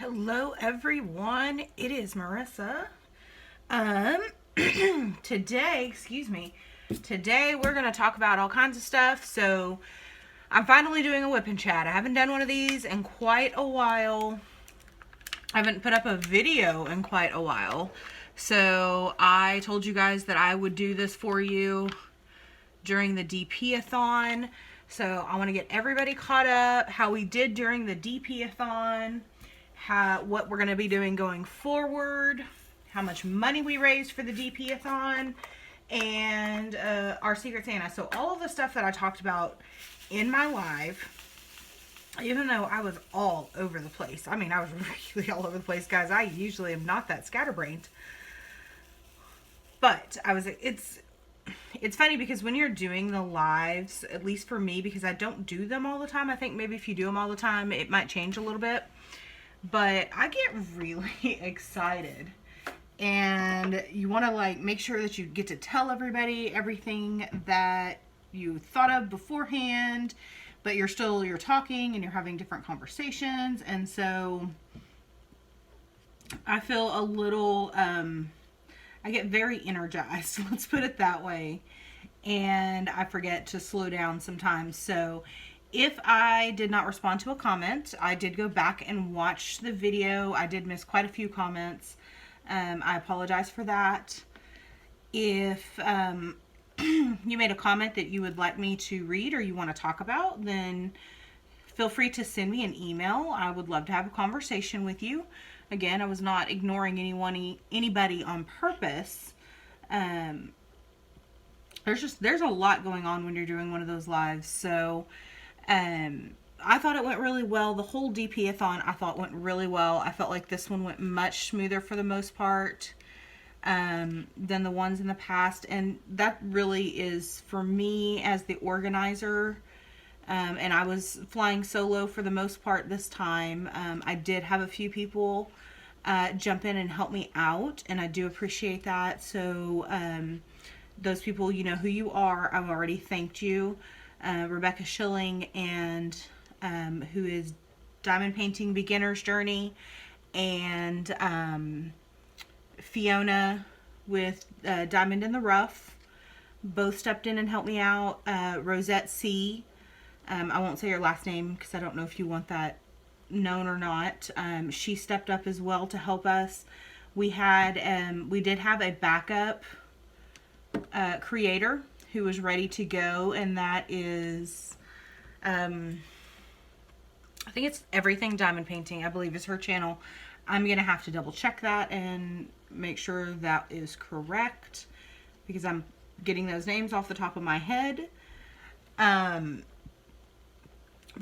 Hello everyone, it is Marissa. Today we're going to talk about all kinds of stuff. So I'm finally doing a whip and chat. I haven't done one of these in quite a while. I haven't put up a video in quite a while. So I told you guys that I would do this for you during the DP-a-thon. So I want to get everybody caught up, how we did during the DP-a-thon, what we're going to be doing going forward, how much money we raised for the DP-a-thon, and our Secret Santa. So all of the stuff that I talked about in my live, even though I was all over the place. I mean, I was really all over the place, guys. I usually am not that scatterbrained. But it's funny because when you're doing the lives, at least for me, because I don't do them all the time. I think maybe if you do them all the time, it might change a little bit. But I get really excited. And you want to make sure that you get to tell everybody everything that you thought of beforehand. But you're talking and you're having different conversations. And so I feel a little, I get very energized, let's put it that way. And I forget to slow down sometimes. So if I did not respond to a comment, I did go back and watch the video. I did miss quite a few comments. I apologize for that. If you made a comment that you would like me to read or you want to talk about, then feel free to send me an email. I would love to have a conversation with you. Again, I was not ignoring anybody on purpose. There's a lot going on when you're doing one of those lives. So I thought it went really well. The whole DP-a-thon I thought went really well. I felt like this one went much smoother for the most part than the ones in the past. And that really is for me as the organizer. And I was flying solo for the most part this time. I did have a few people jump in and help me out, and I do appreciate that. So those people, you know who you are. I've already thanked you. Rebecca Schilling, and who is Diamond Painting Beginner's Journey, and Fiona with Diamond in the Rough. Both stepped in and helped me out. Rosette C. I won't say her last name because I don't know if you want that known or not. She stepped up as well to help us. We did have a backup creator who was ready to go, and that is, I think it's Everything Diamond Painting, I believe is her channel. I'm going to have to double check that and make sure that is correct because I'm getting those names off the top of my head. But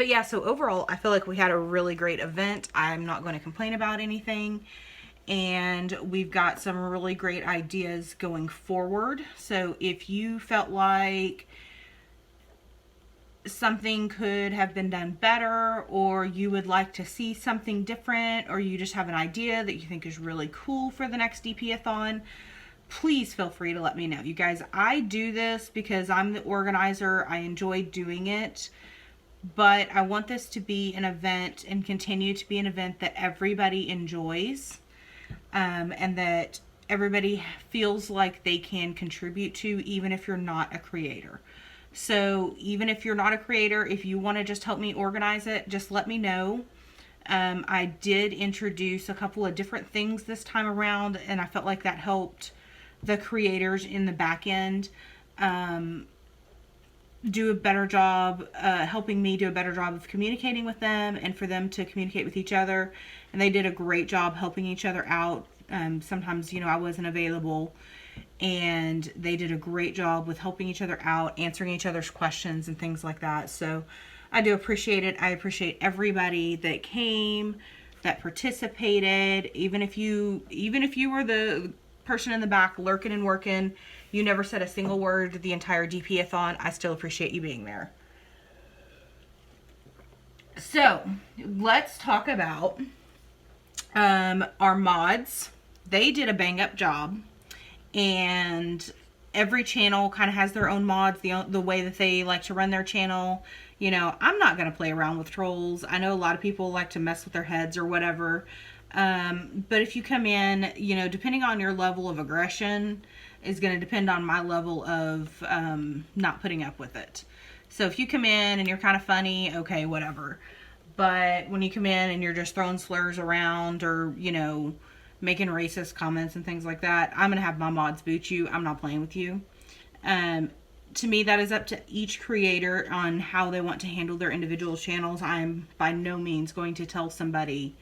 yeah, so overall, I feel like we had a really great event. I'm not going to complain about anything. And we've got some really great ideas going forward. So if you felt like something could have been done better, or you would like to see something different, or you just have an idea that you think is really cool for the next DP-a-thon, please feel free to let me know. You guys, I do this because I'm the organizer. I enjoy doing it. But I want this to be an event and continue to be an event that everybody enjoys, and that everybody feels like they can contribute to, even if you're not a creator. So even if you're not a creator, if you want to just help me organize it, just let me know. I did introduce a couple of different things this time around, and I felt like that helped the creators in the back end do a better job, helping me do a better job of communicating with them and for them to communicate with each other. And they did a great job helping each other out. Sometimes, I wasn't available, and they did a great job with helping each other out, answering each other's questions and things like that. So I do appreciate it. I appreciate everybody that came, that participated. Even if you were the person in the back lurking and working, you never said a single word the entire DP-a-thon, I still appreciate you being there. So let's talk about our mods. They did a bang up job, and every channel kind of has their own mods, the way that they like to run their channel. You know, I'm not going to play around with trolls. I know a lot of people like to mess with their heads or whatever. But if you come in, you know, depending on your level of aggression is going to depend on my level of not putting up with it. So if you come in and you're kind of funny, okay, whatever. But when you come in and you're just throwing slurs around or, you know, making racist comments and things like that, I'm going to have my mods boot you. I'm not playing with you. To me, that is up to each creator on how they want to handle their individual channels. I'm by no means going to tell somebody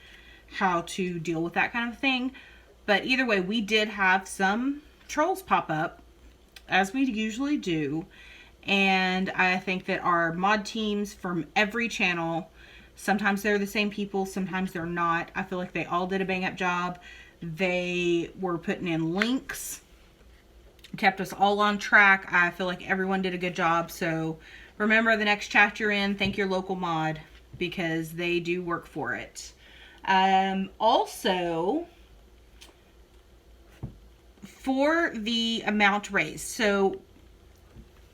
how to deal with that kind of thing. But either way, we did have some trolls pop up, as we usually do. And I think that our mod teams from every channel, sometimes they're the same people, sometimes they're not. I feel like they all did a bang up job. They were putting in links, kept us all on track. I feel like everyone did a good job. So remember, the next chat you're in, thank your local mod, because they do work for it. Also, for the amount raised, so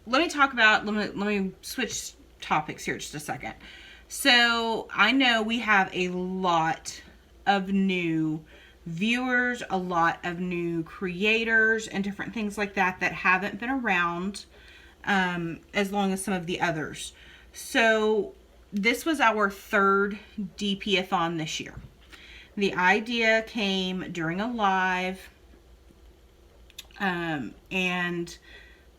let me switch topics here just a second. So I know we have a lot of new viewers, a lot of new creators and different things like that that haven't been around as long as some of the others. So this was our third DP-a-thon this year. The idea came during a live, and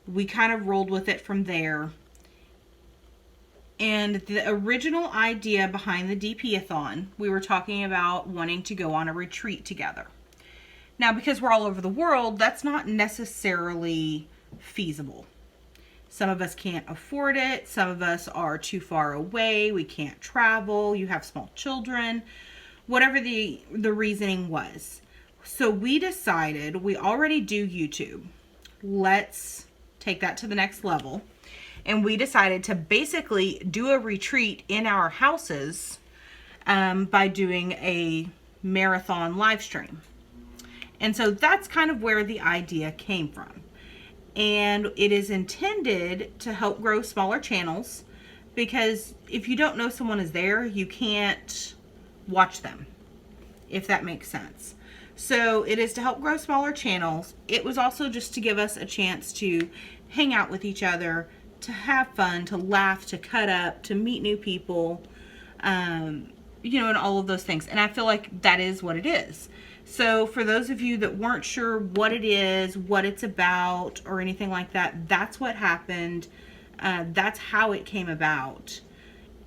we kind of rolled with it from there. And the original idea behind the DP-a-thon, we were talking about wanting to go on a retreat together. Now, because we're all over the world, that's not necessarily feasible. Some of us can't afford it. Some of us are too far away. We can't travel. You have small children. Whatever the reasoning was. So we decided, we already do YouTube. Let's take that to the next level. And we decided to basically do a retreat in our houses by doing a marathon live stream. And so that's kind of where the idea came from. And it is intended to help grow smaller channels, because if you don't know someone is there, you can't watch them, if that makes sense. So it is to help grow smaller channels. It was also just to give us a chance to hang out with each other, to have fun, to laugh, to cut up, to meet new people, you know, and all of those things. And I feel like that is what it is. So for those of you that weren't sure what it is, what it's about, or anything like that, that's what happened. That's how it came about.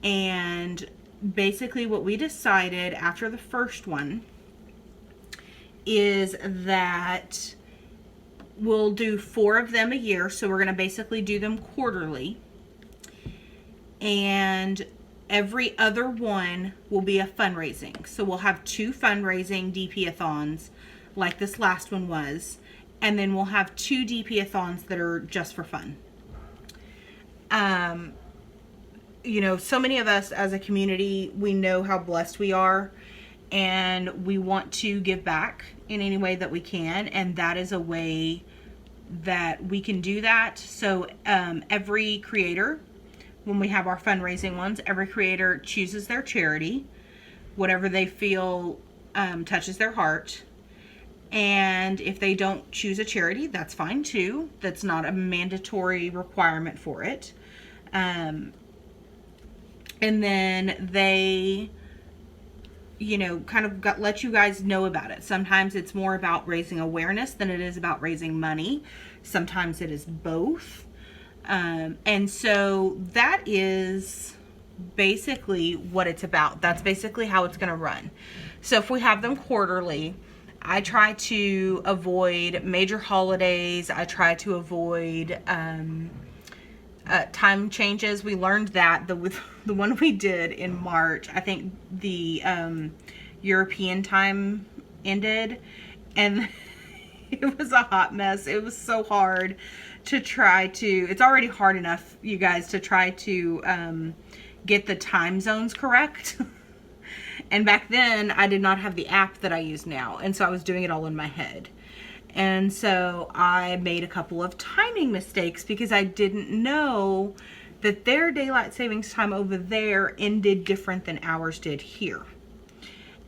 And basically what we decided after the first one is that we'll do 4 of them a year. So we're going to basically do them quarterly. And every other one will be a fundraising. So we'll have 2 fundraising DP-a-thons like this last one was. And then we'll have 2 DP-a-thons that are just for fun. You know, so many of us as a community, we know how blessed we are. And we want to give back in any way that we can. And that is a way that we can do that. So every creator, when we have our fundraising ones, every creator chooses their charity, whatever they feel touches their heart. And if they don't choose a charity, that's fine too. That's not a mandatory requirement for it. And then they, you know, kind of let you guys know about it. Sometimes it's more about raising awareness than it is about raising money. Sometimes it is both. And so that is basically what it's about. That's basically how it's going to run. So if we have them quarterly, I try to avoid major holidays. I try to avoid time changes. We learned that the one we did in March, I think the European time ended, and it was a hot mess. It was so hard to try to, it's already hard enough, you guys, to try to get the time zones correct. And back then I did not have the app that I use now, and so I was doing it all in my head. And so I made a couple of timing mistakes because I didn't know that their daylight savings time over there ended different than ours did here.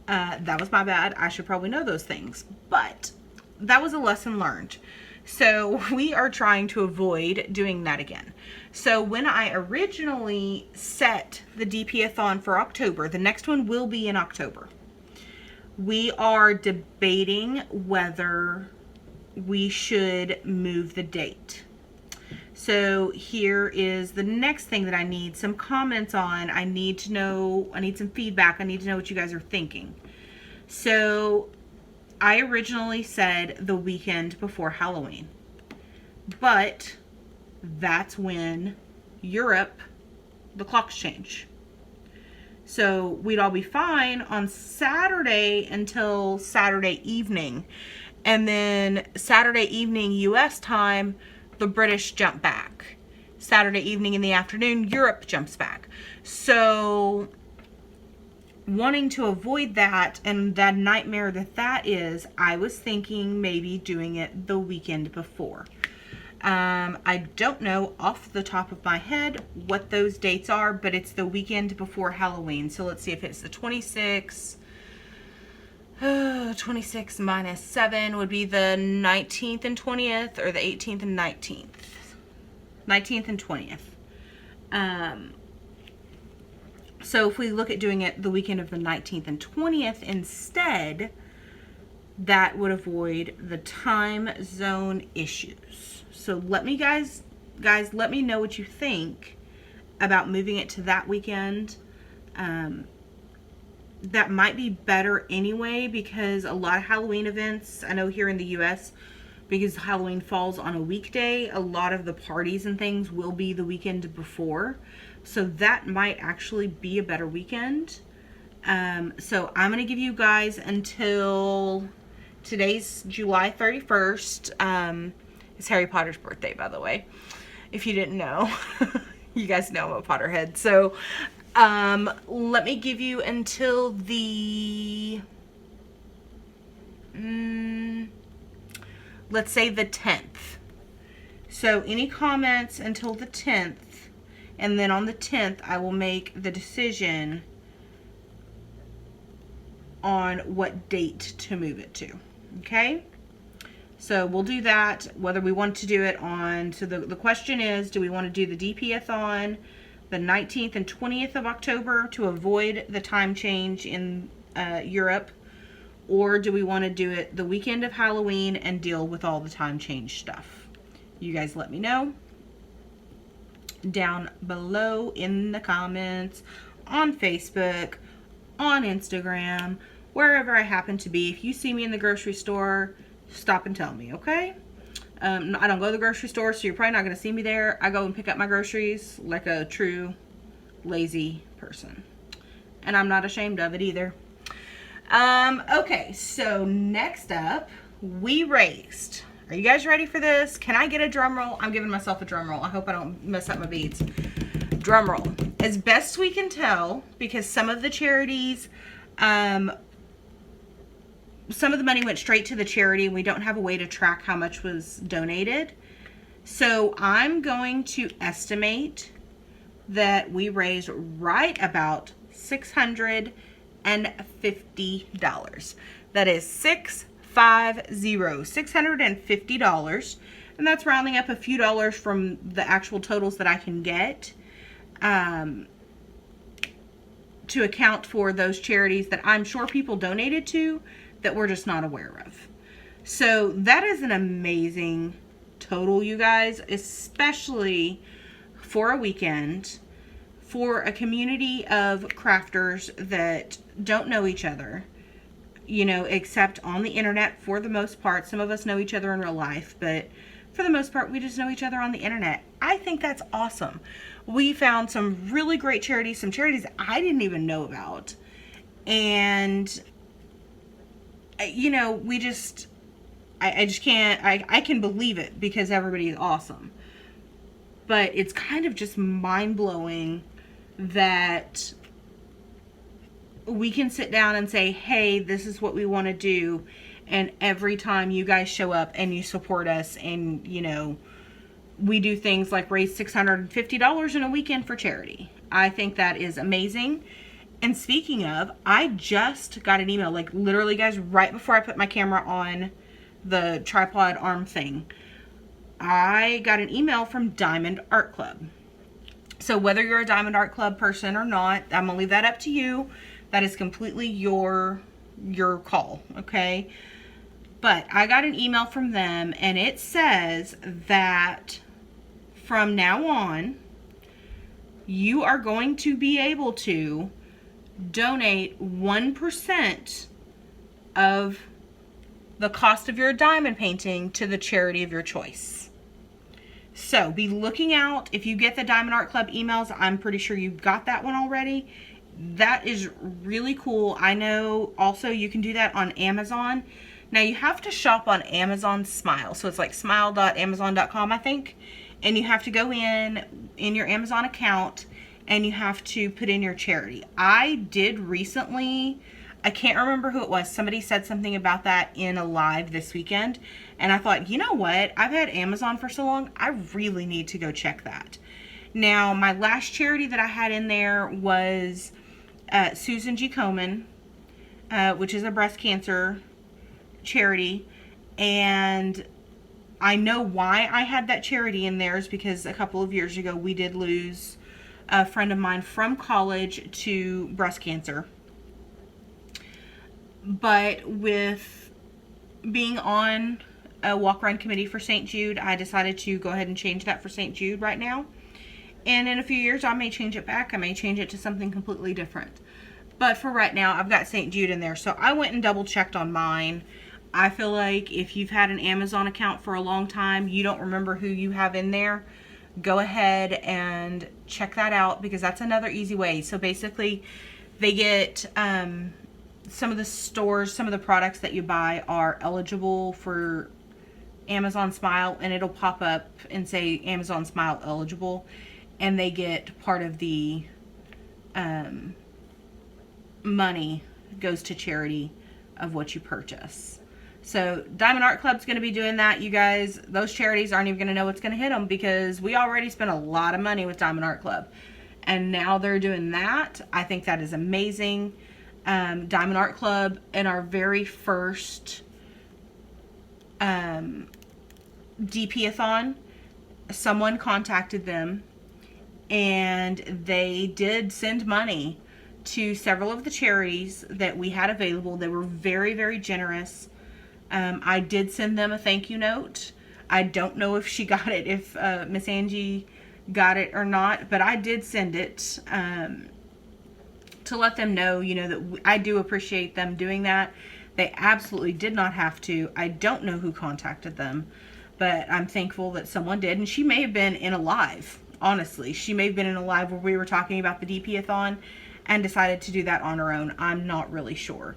That was my bad. I should probably know those things, but that was a lesson learned. So we are trying to avoid doing that again. So when I originally set the DP-a-thon for October, the next one will be in October. We are debating whether we should move the date. So here is the next thing that I need some comments on. I need some feedback. I need to know what you guys are thinking. So I originally said the weekend before Halloween, but that's when Europe, the clocks change. So we'd all be fine on Saturday until Saturday evening. And then Saturday evening US time, the British jump back. Saturday evening in the afternoon, Europe jumps back. So wanting to avoid that and that nightmare that is, I was thinking maybe doing it the weekend before. I don't know off the top of my head what those dates are, but it's the weekend before Halloween. So let's see if it's the 26th. 26 minus 7 would be the 19th and 20th, or the 18th and 19th. 19th and 20th. So if we look at doing it the weekend of the 19th and 20th instead, that would avoid the time zone issues. So let me guys, let me know what you think about moving it to that weekend. That might be better anyway, because a lot of Halloween events, I know here in the US, because Halloween falls on a weekday, a lot of the parties and things will be the weekend before. So that might actually be a better weekend. So I'm going to give you guys until today's July 31st. It's Harry Potter's birthday, by the way, if you didn't know. You guys know I'm a Potterhead. So let me give you until the, let's say the 10th. So any comments until the 10th, and then on the 10th, I will make the decision on what date to move it to. Okay? So we'll do that, whether we want to do it on, so the question is, do we want to do the DP-a-thon the 19th and 20th of October to avoid the time change in Europe, or do we want to do it the weekend of Halloween and deal with all the time change stuff? You guys let me know down below in the comments, on Facebook, on Instagram, wherever I happen to be. If you see me in the grocery store, stop and tell me, okay? I don't go to the grocery store, so you're probably not going to see me there. I go and pick up my groceries like a true lazy person. And I'm not ashamed of it either. Okay, so next up, we raised. Are you guys ready for this? Can I get a drum roll? I'm giving myself a drum roll. I hope I don't mess up my beads. Drum roll. As best we can tell, because some of the charities, some of the money went straight to the charity, and we don't have a way to track how much was donated. So I'm going to estimate that we raised right about $650. That is $650, and that's rounding up a few dollars from the actual totals that I can get to account for those charities that I'm sure people donated to that we're just not aware of. So that is an amazing total, you guys, especially for a weekend, for a community of crafters that don't know each other, you know, except on the internet for the most part. Some of us know each other in real life, but for the most part, we just know each other on the internet. I think that's awesome. We found some really great charities, some charities I didn't even know about. And, you know, we just, I just can't, I can believe it because everybody is awesome. But it's kind of just mind-blowing that we can sit down and say, hey, this is what we want to do, And every time you guys show up and you support us, and you know, we do things like raise $650 in a weekend for charity. I think that is amazing. And speaking of, I just got an email, like literally guys, right before I put my camera on the tripod arm thing, I got an email from Diamond Art Club. So whether you're a Diamond Art Club person or not, I'm gonna leave that up to you. That is completely your call, okay? But I got an email from them, and it says that from now on, you are going to be able to donate 1% of the cost of your diamond painting to the charity of your choice. So be looking out. If you get the Diamond Art Club emails, I'm pretty sure you got that one already. That is really cool. I know also you can do that on Amazon. Now you have to shop on Amazon Smile. So it's like smile.amazon.com, I think. And you have to go in your Amazon account, and you have to put in your charity. I did recently, I can't remember who it was. Somebody said something about that in a live this weekend. And I thought, you know what? I've had Amazon for so long. I really need to go check that. Now, my last charity that I had in there was Susan G. Komen, which is a breast cancer charity. And I know why I had that charity in there is because a couple of years ago we did lose a friend of mine from college to breast cancer. But with being on a walk-around committee for St. Jude, I decided to go ahead and change that for St. Jude right now. And in a few years, I may change it back. I may change it to something completely different. But for right now, I've got St. Jude in there. So I went and double-checked on mine. I feel like if you've had an Amazon account for a long time, you don't remember who you have in there, go ahead and check that out, because that's another easy way. So basically, they get some of the stores, some of the products that you buy are eligible for Amazon Smile, and it'll pop up and say Amazon Smile eligible, and they get part of the money goes to charity of what you purchase. So Diamond Art Club's going to be doing that, you guys. Those charities aren't even going to know what's going to hit them, because we already spent a lot of money with Diamond Art Club, and now they're doing that. I think that is amazing. Diamond Art Club, in our very first DP-a-thon, someone contacted them, and they did send money to several of the charities that we had available. They were very, very generous. I did send them a thank you note. I don't know if she got it, if Miss Angie got it or not, but I did send it to let them know, you know, that I do appreciate them doing that. They absolutely did not have to. I don't know who contacted them, but I'm thankful that someone did. And she may have been in a live, honestly. She may have been in a live where we were talking about the DP-a-thon and decided to do that on her own. I'm not really sure.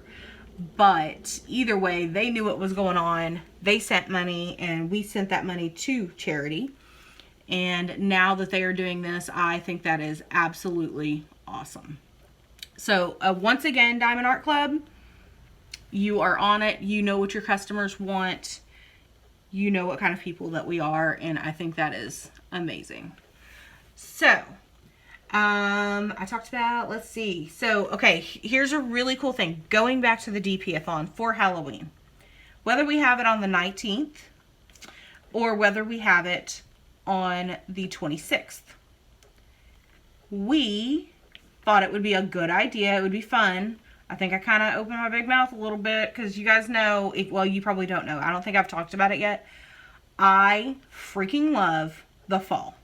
But either way, they knew what was going on. They sent money, and we sent that money to charity. And now that they are doing this, I think that is absolutely awesome. So once again, Diamond Art Club, you are on it. You know what your customers want. You know what kind of people that we are, and I think that is amazing. So I talked about, let's see. So, okay, here's a really cool thing. Going back to the DP-a-thon for Halloween. Whether we have it on the 19th or whether we have it on the 26th. We thought it would be a good idea. It would be fun. I think I kind of opened my big mouth a little bit because you guys know, well, you probably don't know. I don't think I've talked about it yet. I freaking love the fall.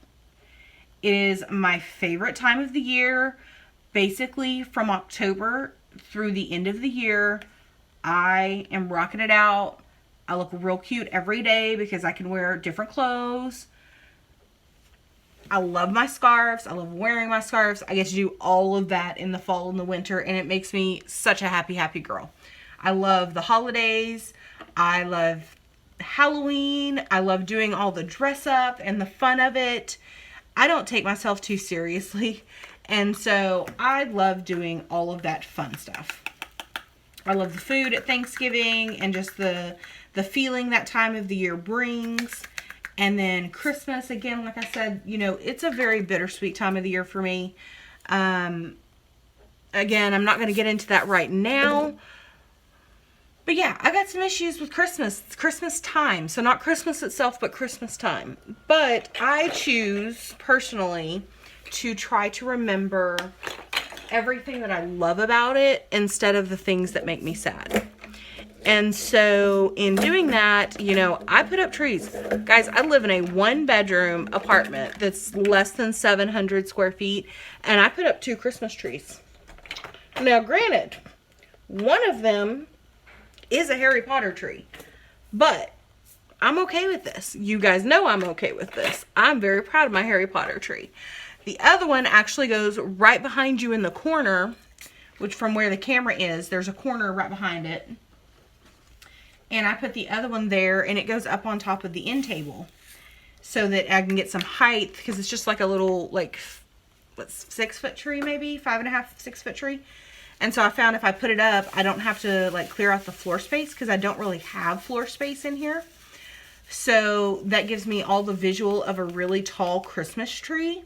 It is my favorite time of the year. Basically, from October through the end of the year, I am rocking it out. I look real cute every day because I can wear different clothes. I love my scarves. I love wearing my scarves. I get to do all of that in the fall and the winter, and it makes me such a happy, happy girl. I love the holidays. I love Halloween. I love doing all the dress up and the fun of it. I don't take myself too seriously, and so I love doing all of that fun stuff. I love the food at Thanksgiving and just the feeling that time of the year brings. And then Christmas, again, like I said, you know, it's a very bittersweet time of the year for me. Again, I'm not going to get into that right now. But yeah, I got some issues with Christmas. It's Christmas time. So not Christmas itself, but Christmas time. But I choose, personally, to try to remember everything that I love about it instead of the things that make me sad. And so in doing that, you know, I put up trees. Guys, I live in a 1-bedroom apartment that's less than 700 square feet. And I put up 2 Christmas trees. Now, granted, one of them is a Harry Potter tree. But I'm okay with this. You guys know I'm okay with this. I'm very proud of my Harry Potter tree. The other one actually goes right behind you in the corner, which from where the camera is, there's a corner right behind it. And I put the other one there, and it goes up on top of the end table so that I can get some height, because it's just like a little, like, what's 6-foot tree maybe? 5.5, 6-foot tree. And so I found if I put it up, I don't have to, like, clear out the floor space, because I don't really have floor space in here. So that gives me all the visual of a really tall Christmas tree.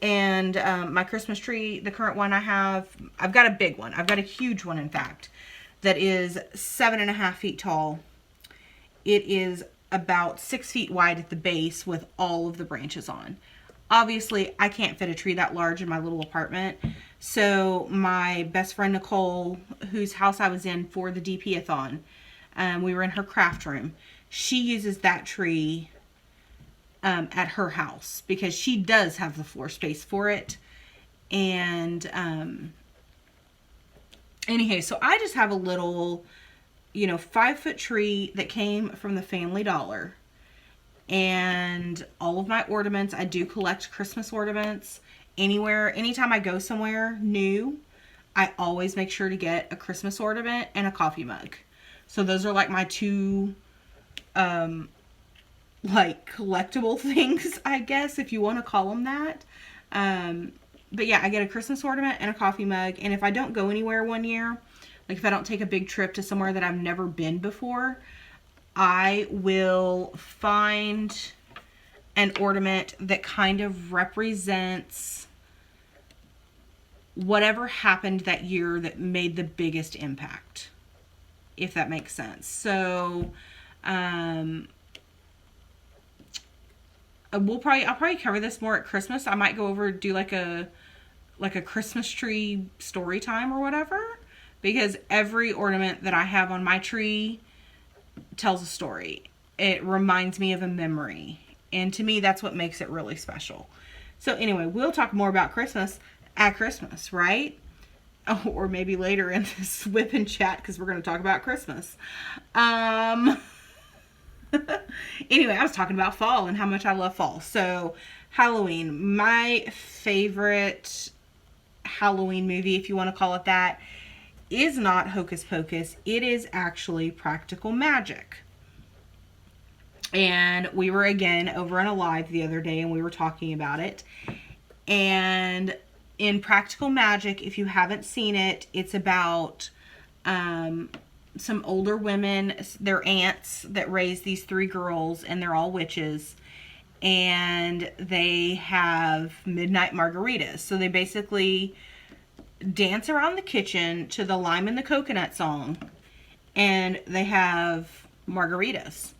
And my Christmas tree, the current one I have, I've got a big one. I've got a huge one, in fact, that is 7.5 feet tall. It is about 6 feet wide at the base with all of the branches on. Obviously, I can't fit a tree that large in my little apartment. So my best friend Nicole, whose house I was in for the DP-a-thon, we were in her craft room. She uses that tree at her house because she does have the floor space for it. And anyway, so I just have a little, you know, 5-foot tree that came from the Family Dollar. And all of my ornaments, I do collect Christmas ornaments. Anytime I go somewhere new, I always make sure to get a Christmas ornament and a coffee mug. So those are like my 2, like, collectible things, I guess, if you want to call them that. But yeah, I get a Christmas ornament and a coffee mug. And if I don't go anywhere one year, like if I don't take a big trip to somewhere that I've never been before, I will find an ornament that kind of represents whatever happened that year that made the biggest impact, if that makes sense. So, I'll probably cover this more at Christmas. I might go over, do like a Christmas tree story time or whatever, because every ornament that I have on my tree tells a story. It reminds me of a memory. And to me, that's what makes it really special. So anyway, we'll talk more about Christmas at Christmas, right? Oh, or maybe later in this whipping chat, because we're going to talk about Christmas. Anyway, I was talking about fall and how much I love fall. So Halloween, my favorite Halloween movie, if you want to call it that, is not Hocus Pocus. It is actually Practical Magic. And we were again over on a live the other day and we were talking about it. And in Practical Magic, if you haven't seen it, it's about some older women, they're aunts that raise these 3 girls, and they're all witches. And they have midnight margaritas. So they basically dance around the kitchen to the Lime and the Coconut song, and they have margaritas.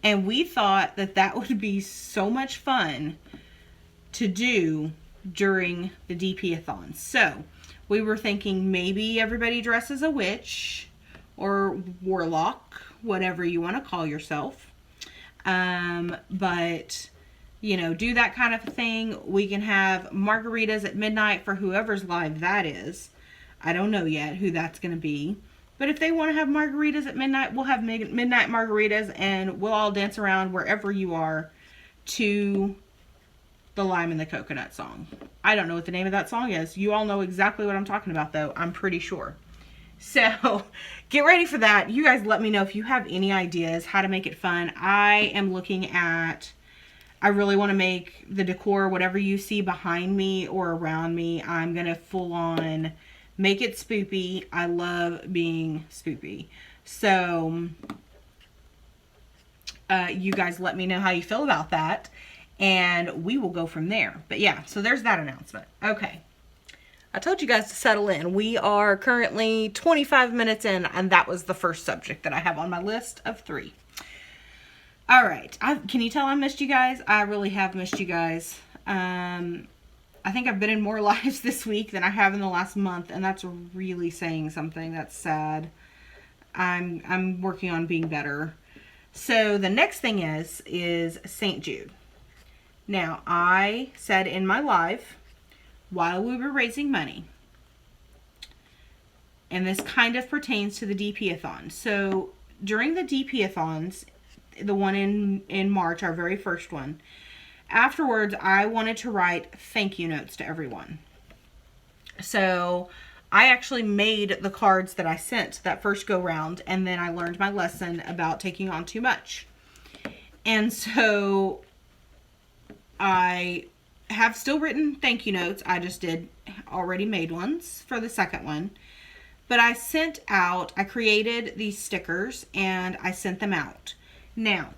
And we thought that that would be so much fun to do during the DP-a-thon. So we were thinking maybe everybody dresses a witch or warlock, whatever you want to call yourself. But, you know, do that kind of thing. We can have margaritas at midnight for whoever's live that is. I don't know yet who that's going to be. But if they want to have margaritas at midnight, we'll have midnight margaritas, and we'll all dance around wherever you are to the Lime and the Coconut song. I don't know what the name of that song is. You all know exactly what I'm talking about, though. I'm pretty sure. So get ready for that. You guys let me know if you have any ideas how to make it fun. I am looking at, I really want to make the decor, whatever you see behind me or around me, I'm going to full on Make it spoopy. I love being spoopy. So you guys let me know how you feel about that, and we will go from there. But yeah, so there's that announcement. Okay. I told you guys to settle in. We are currently 25 minutes in, and that was the first subject that I have on my list of 3. All right. Can you tell I missed you guys? I really have missed you guys. I think I've been in more lives this week than I have in the last month, and that's really saying something. That's sad. I'm working on being better. So the next thing is St. Jude. Now, I said in my live, while we were raising money, and this kind of pertains to the DP-a-thon. So during the DP-a-thons, the one in March, our very first one, afterwards I wanted to write thank you notes to everyone. So I actually made the cards that I sent that first go round, and then I learned my lesson about taking on too much. And so I have still written thank you notes. I just already made ones for the second one. But I created these stickers and I sent them out. Now,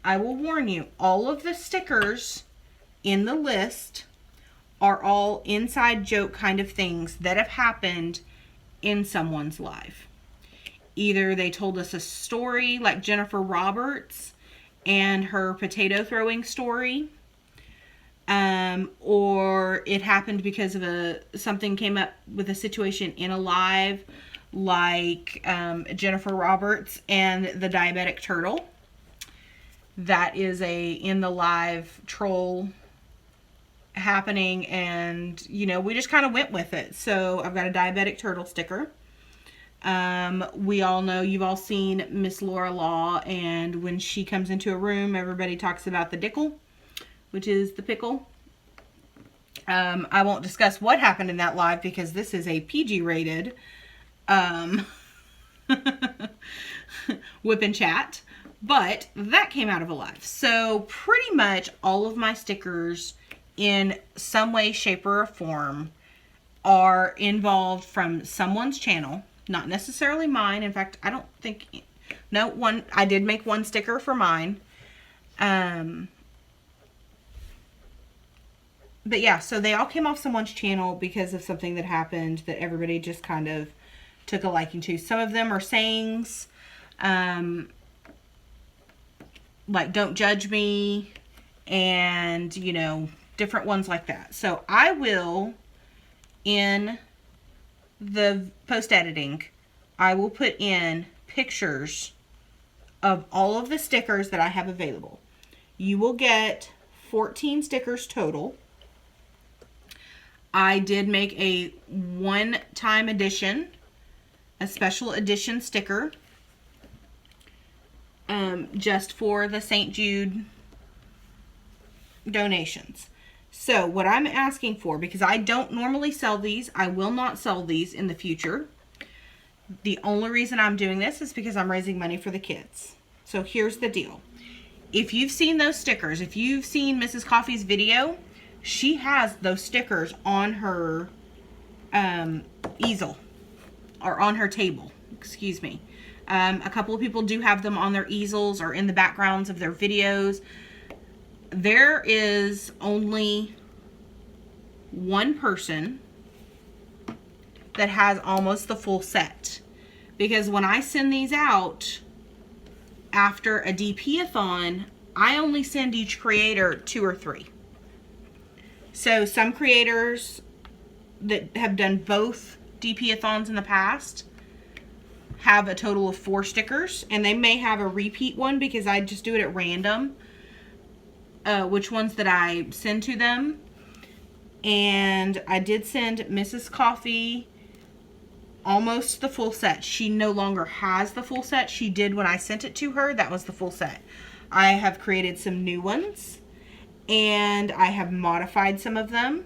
I will warn you, all of the stickers in the list are all inside joke kind of things that have happened in someone's life. Either they told us a story like Jennifer Roberts and her potato throwing story, or it happened because of something came up with a situation in a live, like Jennifer Roberts and the diabetic turtle. That is in the live troll happening, and we just kind of went with it. So I've got a diabetic turtle sticker. We all know, you've all seen Miss Laura Law, and when she comes into a room, everybody talks about the dickle, which is the pickle. I won't discuss what happened in that live because this is a PG rated whip and chat, but that came out of a live. So pretty much all of my stickers in some way, shape, or form are involved from someone's channel, not necessarily mine. In fact, I don't think, I did make one sticker for mine. But yeah, so they all came off someone's channel because of something that happened that everybody just kind of took a liking to. Some of them are sayings, like don't judge me, and different ones like that. So I will, in the post editing, I will put in pictures of all of the stickers that I have available. You will get 14 stickers total. I did make a one-time edition, a special edition sticker, just for the St. Jude donations. So what I'm asking for, because I don't normally sell these, I will not sell these in the future. The only reason I'm doing this is because I'm raising money for the kids. So here's the deal. If you've seen those stickers, if you've seen Mrs. Coffee's video, she has those stickers on her easel, or on her table, excuse me. A couple of people do have them on their easels or in the backgrounds of their videos. There is only one person that has almost the full set, because when I send these out after a DP-a-thon, I only send each creator 2 or 3. So some creators that have done both DP-a-thons in the past have a total of 4 stickers, and they may have a repeat one because I just do it at random, which ones that I send to them. And I did send Mrs. Coffee almost the full set. She no longer has the full set. She did when I sent it to her. That was the full set. I have created some new ones, and I have modified some of them.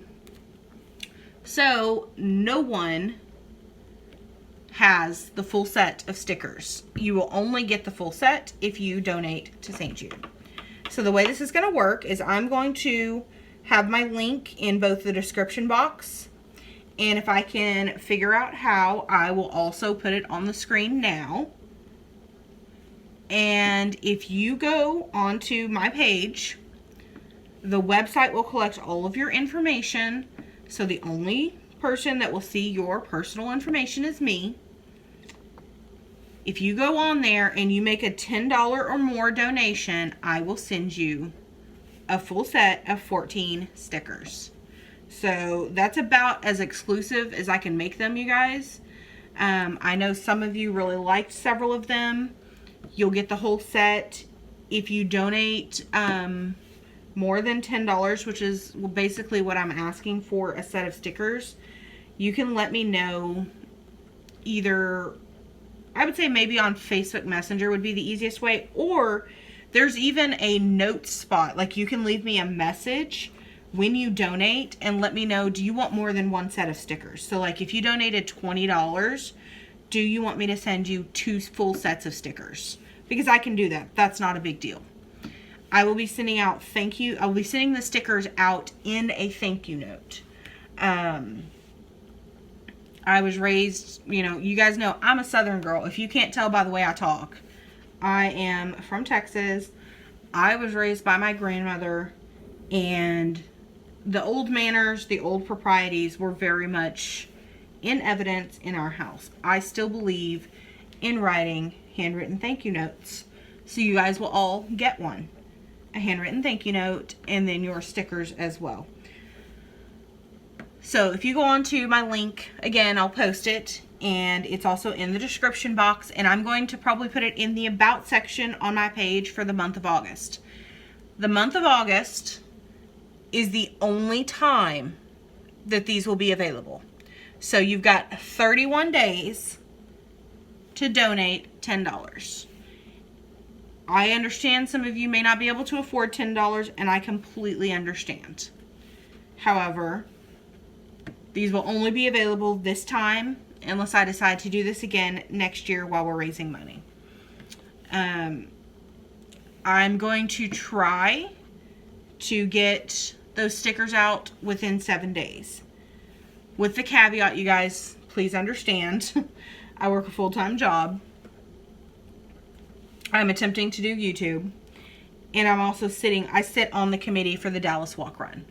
So no one has the full set of stickers. You will only get the full set if you donate to St. Jude. So the way this is going to work is I'm going to have my link in both the description box And if I can figure out how, I will also put it on the screen now. And if you go onto my page, the website will collect all of your information. So the only person that will see your personal information is me. If you go on there and you make a $10 or more donation, I will send you a full set of 14 stickers. So that's about as exclusive as I can make them, you guys. I know some of you really liked several of them. You'll get the whole set. If you donate more than $10, which is basically what I'm asking for a set of stickers, you can let me know either, I would say maybe on Facebook Messenger would be the easiest way, or there's even a note spot. Like, you can leave me a message when you donate and let me know, do you want more than one set of stickers? So like, if you donated $20, do you want me to send you 2 full sets of stickers? Because I can do that. That's not a big deal. I will be sending out I will be sending the stickers out in a thank you note. I was raised, you guys know I'm a Southern girl. If you can't tell by the way I talk, I am from Texas. I was raised by my grandmother, and the old manners, the old proprieties were very much in evidence in our house. I still believe in writing handwritten thank you notes. So you guys will all get one. A handwritten thank you note, and then your stickers as well. So if you go on to my link, again, I'll post it, and it's also in the description box, and I'm going to probably put it in the About section on my page for the month of August. The month of August is the only time that these will be available. So you've got 31 days to donate $10. I understand some of you may not be able to afford $10, and I completely understand. However, these will only be available this time unless I decide to do this again next year while we're raising money. I'm going to try to get those stickers out within 7 days. With the caveat, you guys, please understand, I work a full-time job. I'm attempting to do YouTube. And I'm also I sit on the committee for the Dallas Walk Run.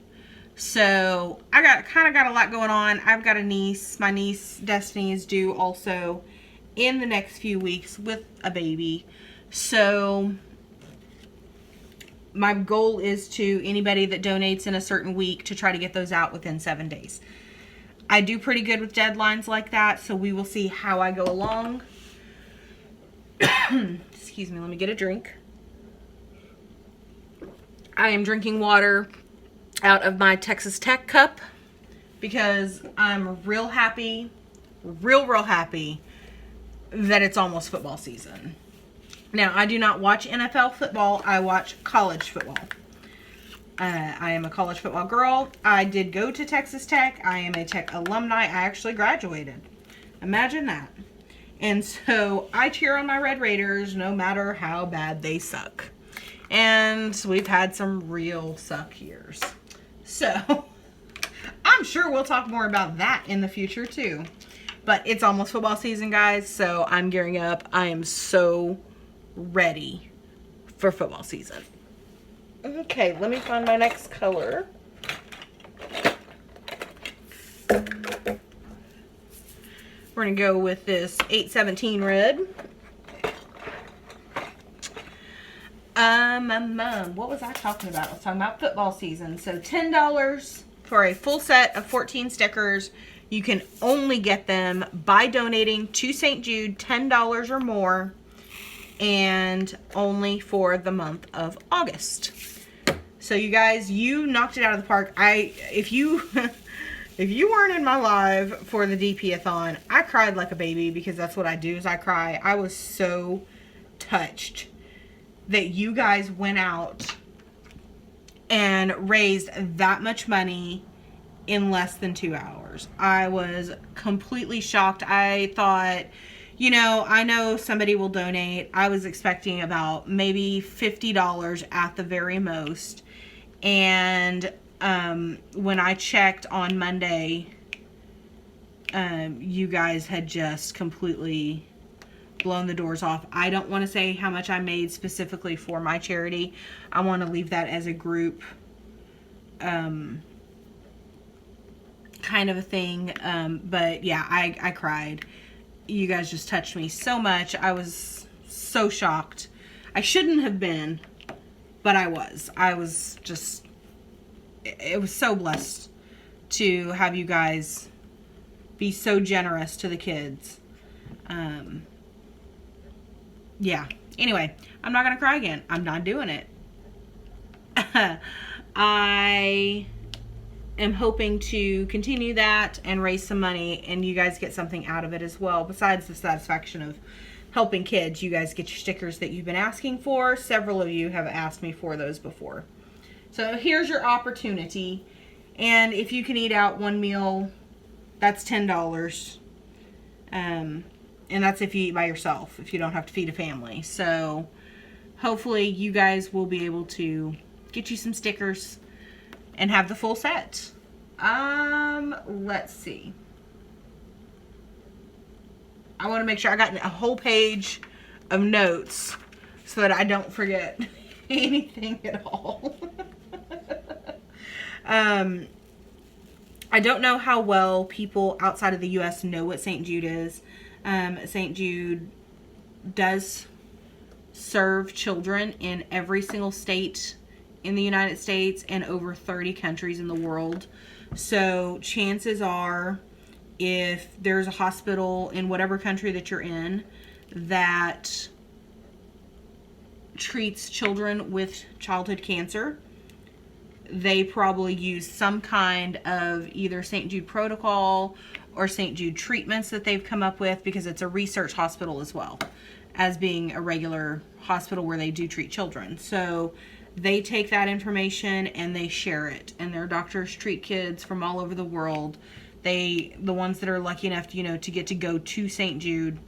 So I kind of got a lot going on. I've got a niece. My niece Destiny is due also in the next few weeks with a baby. So my goal is to anybody that donates in a certain week to try to get those out within 7 days. I do pretty good with deadlines like that, so we will see how I go along. Excuse me, let me get a drink. I am drinking water out of my Texas Tech cup because I'm real happy, real happy that it's almost football season. Now, I do not watch NFL football. I watch college football. I am a college football girl. I did go to Texas Tech. I am a Tech alumni. I actually graduated. Imagine that. And so I cheer on my Red Raiders no matter how bad they suck. And we've had some real suck years. So I'm sure we'll talk more about that in the future too. But it's almost football season, guys, so I'm gearing up. I am so ready for football season. Okay, let me find my next color. We're going to go with this 817 red. What was I talking about? I was talking about football season. So $10 for a full set of 14 stickers. You can only get them by donating to St. Jude $10 or more, and only for the month of August. So you guys, you knocked it out of the park. If you weren't in my live for the DP-a-thon, I cried like a baby because that's what I do, is I cry. I was so touched that you guys went out and raised that much money in less than 2 hours. I was completely shocked. I thought, I know somebody will donate. I was expecting about maybe $50 at the very most. And when I checked on Monday, you guys had just completely blown the doors off. I don't want to say how much I made specifically for my charity. I want to leave that as a group kind of a thing. But yeah, I cried. You guys just touched me so much. I was so shocked. I shouldn't have been, but I was. I was just, it was so blessed to have you guys be so generous to the kids. Yeah. Anyway, I'm not going to cry again. I'm not doing it. I am hoping to continue that and raise some money, and you guys get something out of it as well. Besides the satisfaction of helping kids, you guys get your stickers that you've been asking for. Several of you have asked me for those before. So here's your opportunity. And if you can eat out one meal, that's $10. And that's if you eat by yourself, if you don't have to feed a family. So hopefully you guys will be able to get you some stickers and have the full set. Let's see. I want to make sure I got a whole page of notes so that I don't forget anything at all. I don't know how well people outside of the U.S. know what St. Jude is. St. Jude does serve children in every single state in the United States and over 30 countries in the world. So chances are, if there's a hospital in whatever country that you're in that treats children with childhood cancer, they probably use some kind of either St. Jude protocol or St. Jude treatments that they've come up with, because it's a research hospital as well as being a regular hospital where they do treat children. So they take that information and they share it, and their doctors treat kids from all over the world. The ones that are lucky enough to, to get to go to St. Jude,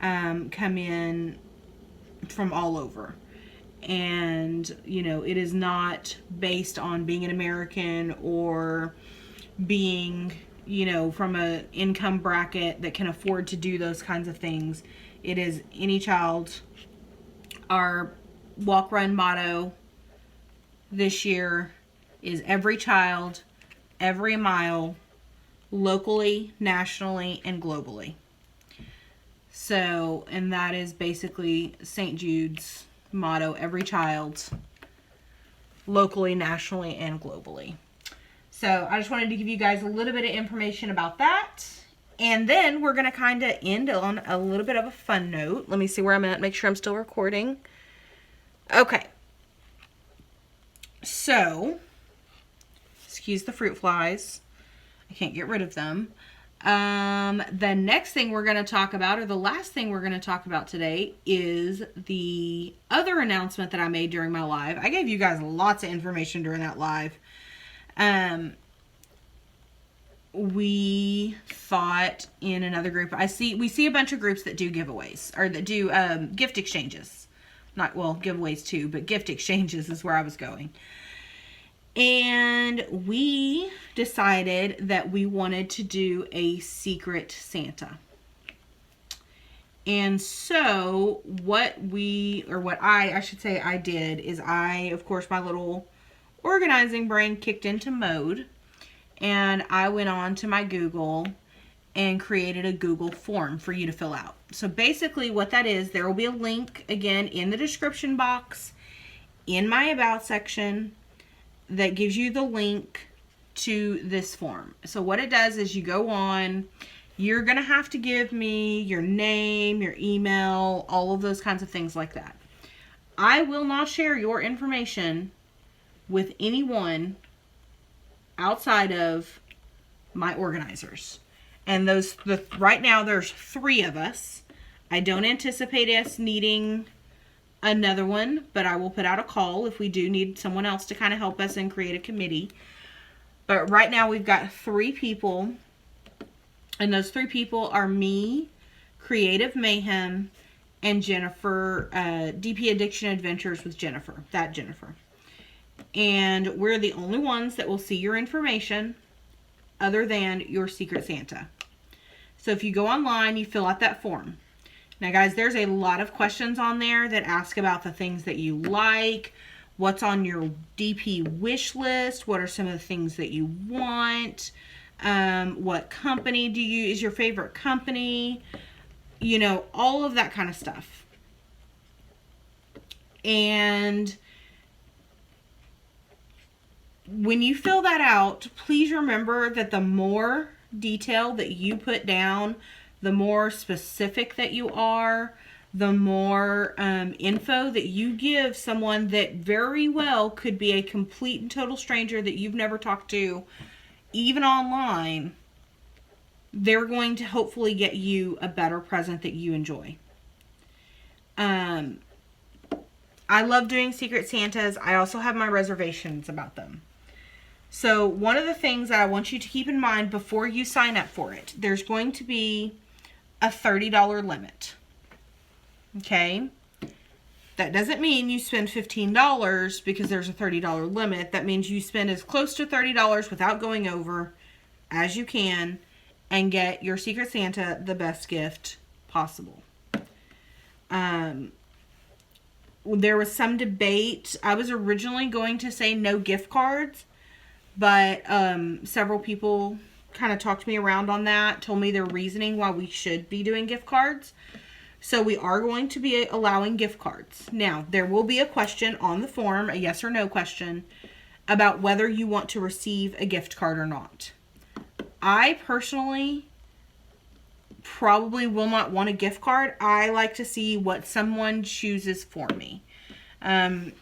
come in from all over. And, it is not based on being an American or being, from an income bracket that can afford to do those kinds of things. It is any child. Our walk run motto this year is every child, every mile, locally, nationally, and globally. So, and that is basically St. Jude's motto: every child, locally, nationally, and globally. So I just wanted to give you guys a little bit of information about that. And then we're going to kind of end on a little bit of a fun note. Let me see where I'm at, make sure I'm still recording. Okay. So, excuse the fruit flies. I can't get rid of them. The next thing we're going to talk about, or the last thing we're going to talk about today, is the other announcement that I made during my live. I gave you guys lots of information during that live. We thought in another group, we see a bunch of groups that do giveaways, or that do gift exchanges. Giveaways too, but gift exchanges is where I was going. And we decided that we wanted to do a secret Santa. And so what I did is of course, my little organizing brain kicked into mode, and I went on to my Google and created a Google form for you to fill out. So basically what that is, there will be a link again in the description box in my about section that gives you the link to this form. So what it does is you go on, you're going to have to give me your name, your email, all of those kinds of things like that. I will not share your information with anyone outside of my organizers. And right now there's 3 of us. I don't anticipate us needing another one, but I will put out a call if we do need someone else to kind of help us and create a committee. But right now we've got 3 people, and those 3 people are me, Creative Mayhem, and Jennifer, DP Addiction Adventures with Jennifer. And we're the only ones that will see your information other than your Secret Santa. So if you go online, you fill out that form. Now guys, there's a lot of questions on there that ask about the things that you like, what's on your DP wish list, what are some of the things that you want, what company is your favorite company, you know, all of that kind of stuff. And when you fill that out, please remember that the more detail that you put down, the more specific that you are, the more info that you give someone that very well could be a complete and total stranger that you've never talked to, even online, they're going to hopefully get you a better present that you enjoy. I love doing Secret Santas. I also have my reservations about them. So one of the things that I want you to keep in mind before you sign up for it, there's going to be a $30 limit. Okay? That doesn't mean you spend $15 because there's a $30 limit. That means you spend as close to $30 without going over as you can and get your Secret Santa the best gift possible. There was some debate. I was originally going to say no gift cards, but several people kind of talked me around on that, told me their reasoning why we should be doing gift cards. So we are going to be allowing gift cards. Now, there will be a question on the form, a yes or no question, about whether you want to receive a gift card or not. I personally probably will not want a gift card. I like to see what someone chooses for me. I'm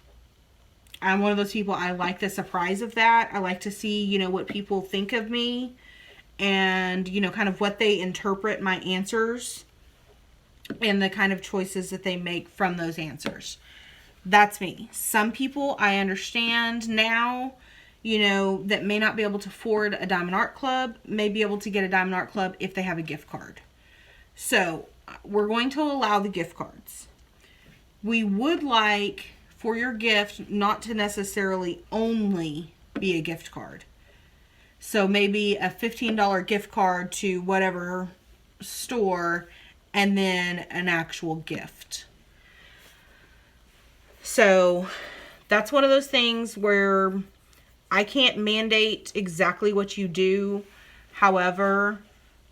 one of those people, I like the surprise of that. I like to see, you know, what people think of me and, you know, kind of what they interpret my answers and the kind of choices that they make from those answers. That's me. Some people I understand now, you know, that may not be able to afford a Diamond Art Club, may be able to get a Diamond Art Club if they have a gift card. So we're going to allow the gift cards. We would like for your gift not to necessarily only be a gift card. So maybe a $15 gift card to whatever store and then an actual gift. So that's one of those things where I can't mandate exactly what you do. However,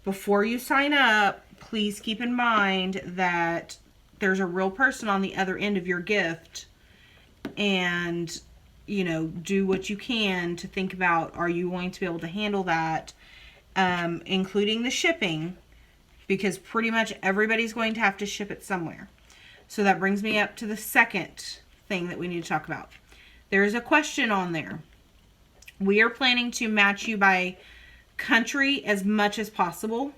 before you sign up, please keep in mind that there's a real person on the other end of your gift, and, you know, do what you can to think about, are you going to be able to handle that, including the shipping, because pretty much everybody's going to have to ship it somewhere. So that brings me up to the second thing that we need to talk about. There's a question on there. We are planning to match you by country as much as possible.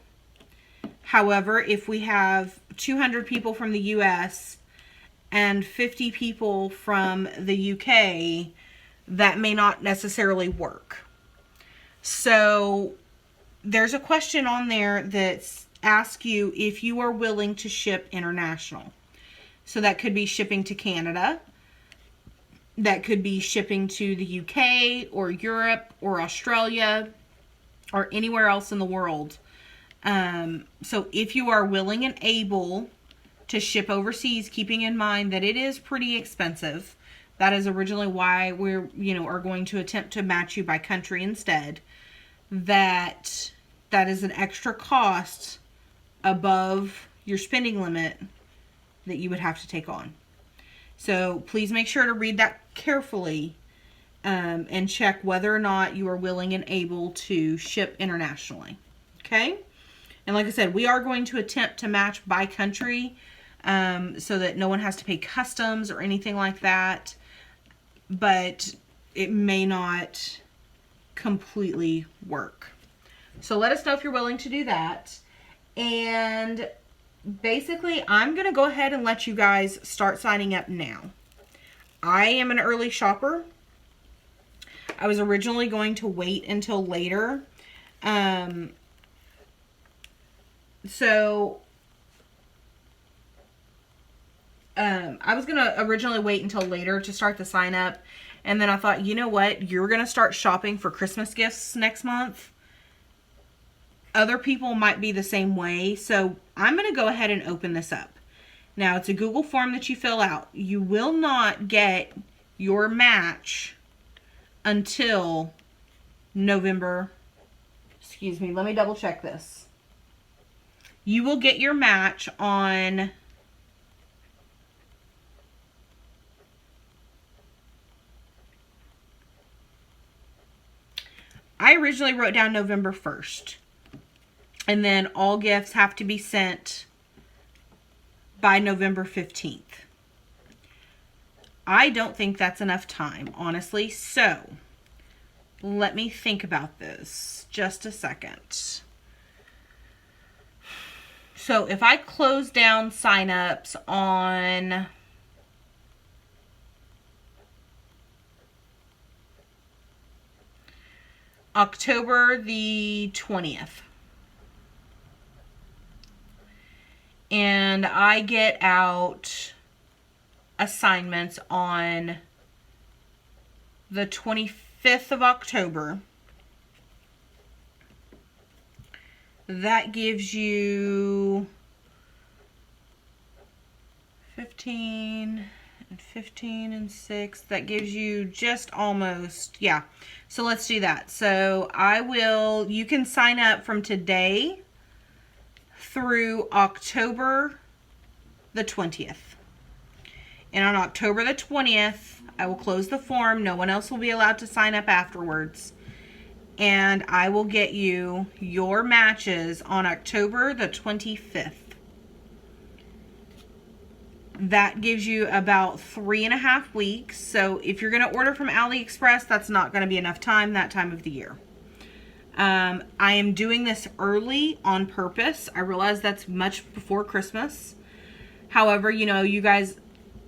However, if we have 200 people from the US and 50 people from the UK, that may not necessarily work. So there's a question on there that asks you if you are willing to ship international. So that could be shipping to Canada. That could be shipping to the UK or Europe or Australia or anywhere else in the world. So if you are willing and able to ship overseas, keeping in mind that it is pretty expensive. That is originally why we're, you know, are going to attempt to match you by country instead. That is an extra cost above your spending limit that you would have to take on. So please make sure to read that carefully and check whether or not you are willing and able to ship internationally. Okay? And like I said, we are going to attempt to match by country so that no one has to pay customs or anything like that. But it may not completely work. So let us know if you're willing to do that. And basically, I'm going to go ahead and let you guys start signing up now. I am an early shopper. I was originally going to wait until later. I was going to originally wait until later to start the sign up. And then I thought, you know what? You're going to start shopping for Christmas gifts next month. Other people might be the same way. So I'm going to go ahead and open this up. Now, it's a Google form that you fill out. You will not get your match until November. Excuse me, let me double check this. You will get your match on I originally wrote down November 1st. And then all gifts have to be sent by November 15th. I don't think that's enough time, honestly. So, let me think about this just a second. So, if I close down signups on October the 20th, and I get out assignments on the 25th of October, that gives you 15 and 6. That gives you just almost, yeah. So let's do that. So you can sign up from today through October the 20th. And on October the 20th, I will close the form. No one else will be allowed to sign up afterwards. And I will get you your matches on October the 25th. That gives you about 3.5 weeks. So if you're going to order from AliExpress, that's not going to be enough time that time of the year. I am doing this early on purpose. I realize that's much before Christmas. However, you know, you guys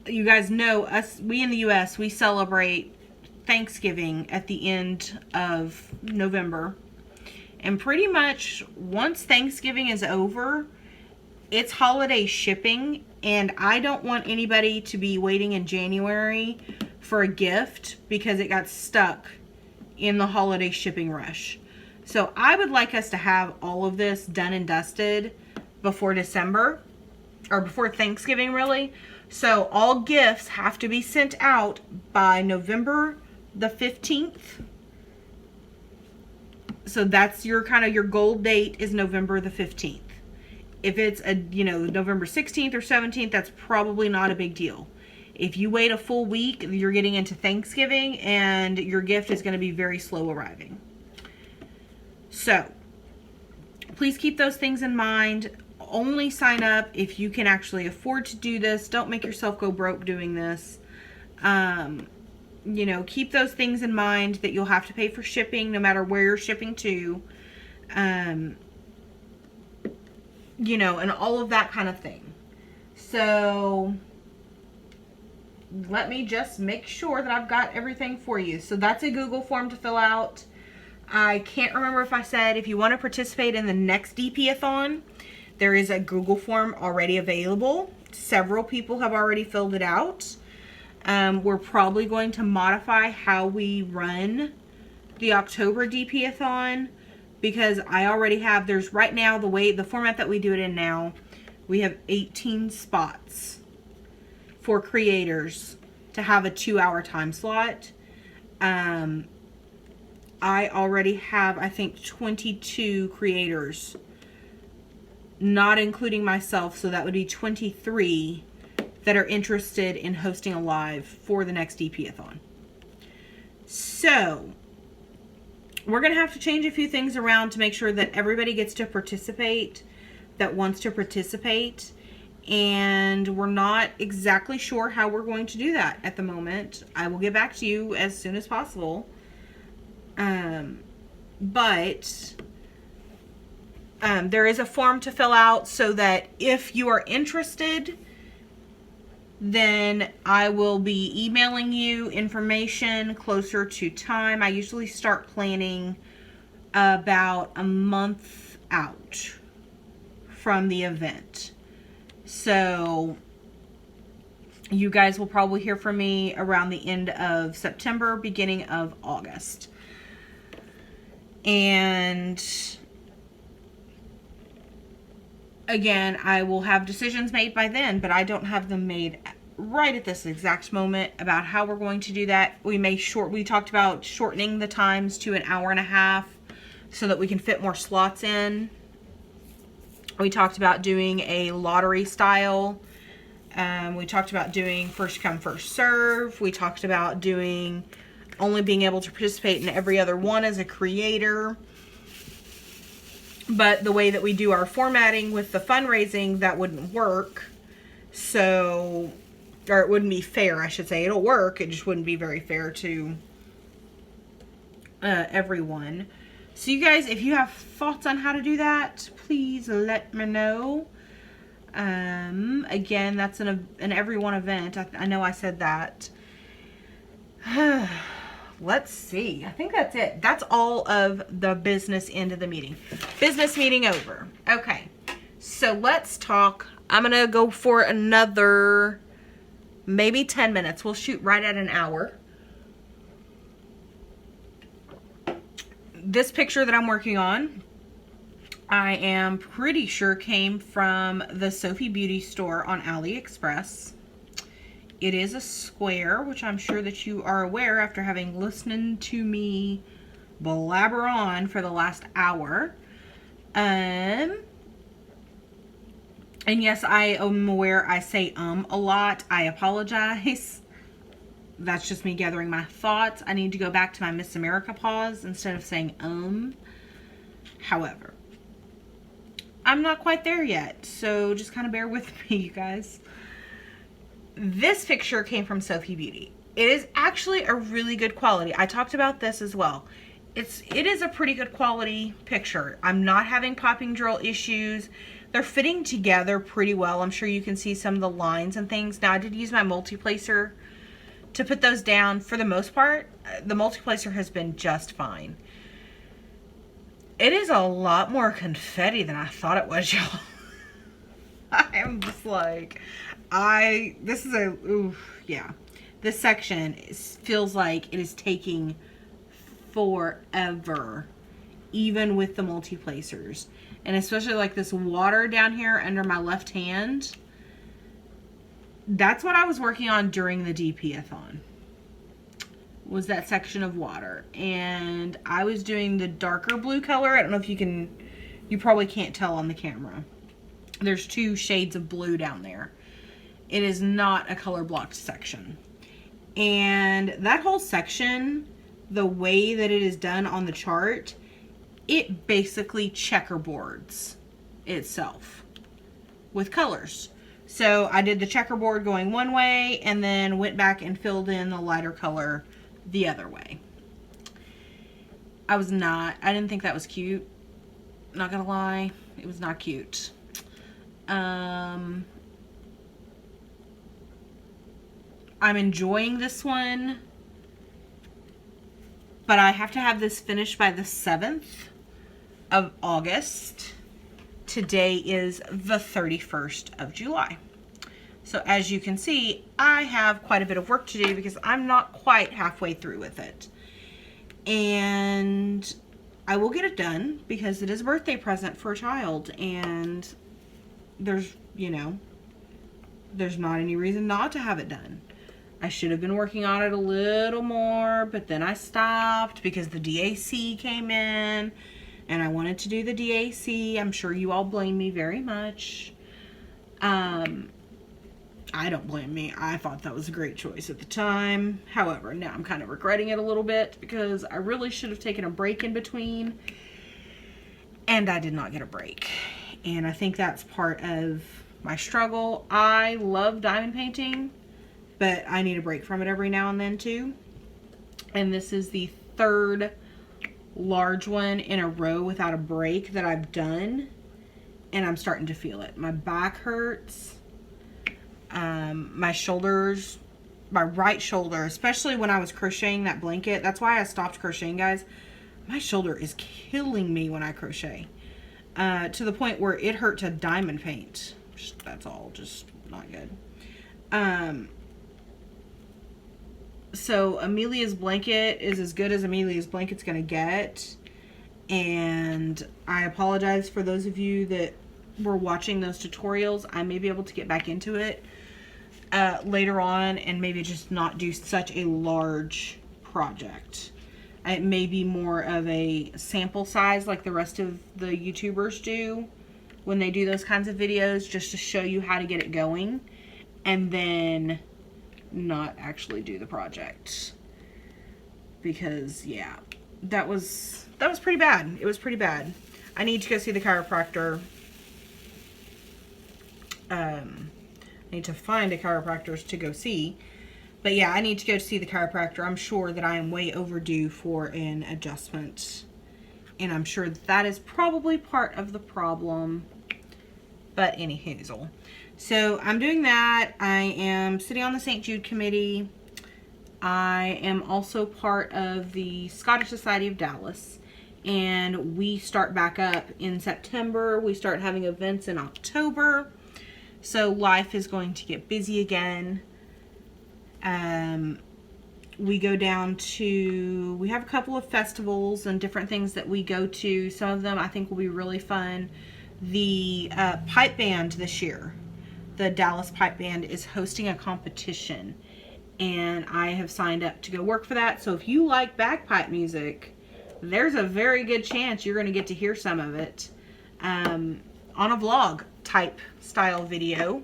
know us, we in the US, we celebrate Thanksgiving at the end of November. And pretty much once Thanksgiving is over, it's holiday shipping, and I don't want anybody to be waiting in January for a gift because it got stuck in the holiday shipping rush. So I would like us to have all of this done and dusted before December, or before Thanksgiving really. So all gifts have to be sent out by November the 15th. So that's your goal date is November the 15th. If it's November 16th or 17th, that's probably not a big deal. If you wait a full week, you're getting into Thanksgiving and your gift is going to be very slow arriving. So, please keep those things in mind. Only sign up if you can actually afford to do this. Don't make yourself go broke doing this. Keep those things in mind that you'll have to pay for shipping no matter where you're shipping to. And all of that kind of thing. So, let me just make sure that I've got everything for you. So, that's a Google form to fill out. I can't remember if I said if you want to participate in the next DP-a-thon, there is a Google form already available. Several people have already filled it out. We're probably going to modify how we run the October DP-a-thon because I already have, there's right now the format that we do it in now, we have 18 spots for creators to have a 2-hour time slot. I already have, I think, 22 creators, not including myself, so that would be 23 that are interested in hosting a live for the next DP-a-thon. So, we're going to have to change a few things around to make sure that everybody gets to participate that wants to participate. And we're not exactly sure how we're going to do that at the moment. I will get back to you as soon as possible. But there is a form to fill out so that if you are interested, then I will be emailing you information closer to time. I usually start planning about a month out from the event. So you guys will probably hear from me around the end of September, beginning of August. And again, I will have decisions made by then, but I don't have them made right at this exact moment about how we're going to do that. We talked about shortening the times to an hour and a half so that we can fit more slots in. We talked about doing a lottery style. We talked about doing first come, first serve. We talked about doing only being able to participate in every other one as a creator. But the way that we do our formatting with the fundraising, that wouldn't work. So, or it wouldn't be fair, I should say. It'll work, it just wouldn't be very fair to everyone. So you guys, if you have thoughts on how to do that, please let me know. Again, that's an everyone event. I know I said that. Let's see. I think that's it. That's all of the business end of the meeting. Business meeting over. Okay. So let's talk. I'm going to go for another maybe 10 minutes. We'll shoot right at an hour. This picture that I'm working on, I am pretty sure came from the Sophie beauty store on AliExpress. It is a square, which I'm sure that you are aware after having listened to me blabber on for the last hour. And yes, I am aware I say a lot. I apologize. That's just me gathering my thoughts. I need to go back to my Miss America pause instead of saying However, I'm not quite there yet, so just kind of bear with me, you guys. This picture came from Sophie Beauty. It is actually a really good quality. I talked about this as well. It is a pretty good quality picture. I'm not having popping drill issues. They're fitting together pretty well. I'm sure you can see some of the lines and things. Now, I did use my multi-placer to put those down. For the most part, the multi-placer has been just fine. It is a lot more confetti than I thought it was, y'all. I am just like, this section feels like it is taking forever, even with the multi-placers. And especially like this water down here under my left hand. That's what I was working on during the DP-a-thon. Was that section of water. And I was doing the darker blue color. I don't know if you probably can't tell on the camera. There's 2 shades of blue down there. It is not a color blocked section. And that whole section, the way that it is done on the chart, it basically checkerboards itself with colors. So I did the checkerboard going one way and then went back and filled in the lighter color the other way. I didn't think that was cute. Not gonna lie, it was not cute. I'm enjoying this one, but I have to have this finished by the 7th of August. Today is the 31st of July. So as you can see, I have quite a bit of work to do because I'm not quite halfway through with it. And I will get it done because it is a birthday present for a child, and there's not any reason not to have it done. I should have been working on it a little more, but then I stopped because the DAC came in and I wanted to do the DAC. I'm sure you all blame me very much. I don't blame me. I thought that was a great choice at the time. However, now I'm kind of regretting it a little bit because I really should have taken a break in between, and I did not get a break. And I think that's part of my struggle. I love diamond painting, but I need a break from it every now and then too. And this is the 3rd large one in a row without a break that I've done, and I'm starting to feel it. My back hurts. My shoulders, my right shoulder, especially when I was crocheting that blanket. That's why I stopped crocheting, guys. My shoulder is killing me when I crochet. To the point where it hurt to diamond paint. That's all, just not good. So Amelia's blanket is as good as Amelia's blanket's gonna get. And I apologize for those of you that we're watching those tutorials, I may be able to get back into it later on and maybe just not do such a large project. It may be more of a sample size like the rest of the YouTubers do when they do those kinds of videos, just to show you how to get it going, and then not actually do the project. Because yeah, that was pretty bad. It was pretty bad. I need to go see the chiropractor. I need to find a chiropractor to go see. But yeah, I need to go see the chiropractor. I'm sure that I am way overdue for an adjustment. And I'm sure that is probably part of the problem. But anyhoozle. So I'm doing that. I am sitting on the St. Jude committee. I am also part of the Scottish Society of Dallas. And we start back up in September. We start having events in October. So life is going to get busy again. We go down to, we have a couple of festivals and different things that we go to. Some of them I think will be really fun. The pipe band this year, the Dallas Pipe Band, is hosting a competition. And I have signed up to go work for that. So if you like bagpipe music, there's a very good chance you're going to get to hear some of it on a vlog type style video.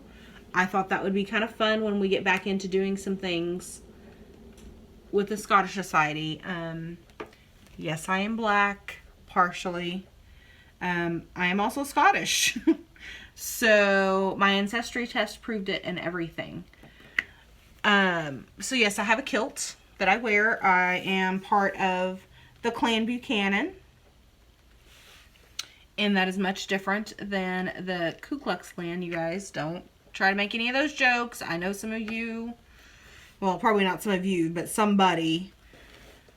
I thought that would be kind of fun when we get back into doing some things with the Scottish Society. Yes, I am black, partially. I am also Scottish. So my ancestry test proved it and everything. So yes, I have a kilt that I wear. I am part of the Clan Buchanan. And that is much different than the Ku Klux Klan, you guys. Don't try to make any of those jokes. I know some of you, well, probably not some of you, but somebody,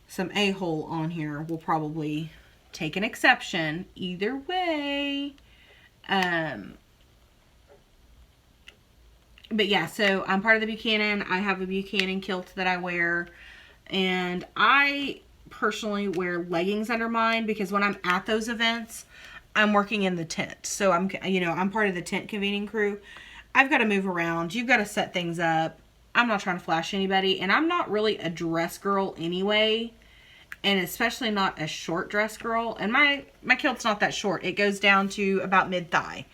some a-hole on here will probably take an exception. Either way. But yeah, so I'm part of the Buchanan. I have a Buchanan kilt that I wear. And I personally wear leggings under mine because when I'm at those events, I'm working in the tent. So I'm part of the tent convening crew. I've got to move around. You've got to set things up. I'm not trying to flash anybody. And I'm not really a dress girl anyway. And especially not a short dress girl. And my kilt's not that short. It goes down to about mid-thigh.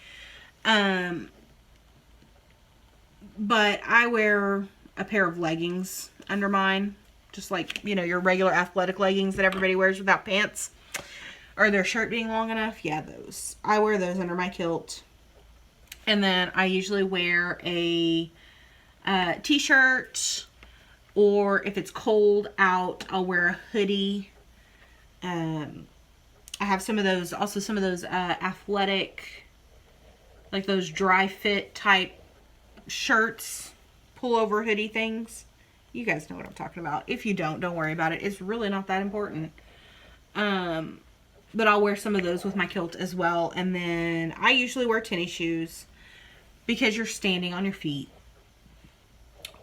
But I wear a pair of leggings under mine. Just like, your regular athletic leggings that everybody wears without pants. Or their shirt being long enough. Yeah, those. I wear those under my kilt. And then I usually wear a t-shirt. Or if it's cold out, I'll wear a hoodie. I have some of those, also some of those athletic, like those dry fit type shirts, pullover hoodie things. You guys know what I'm talking about. If you don't worry about it. It's really not that important. But I'll wear some of those with my kilt as well. And then I usually wear tennis shoes because you're standing on your feet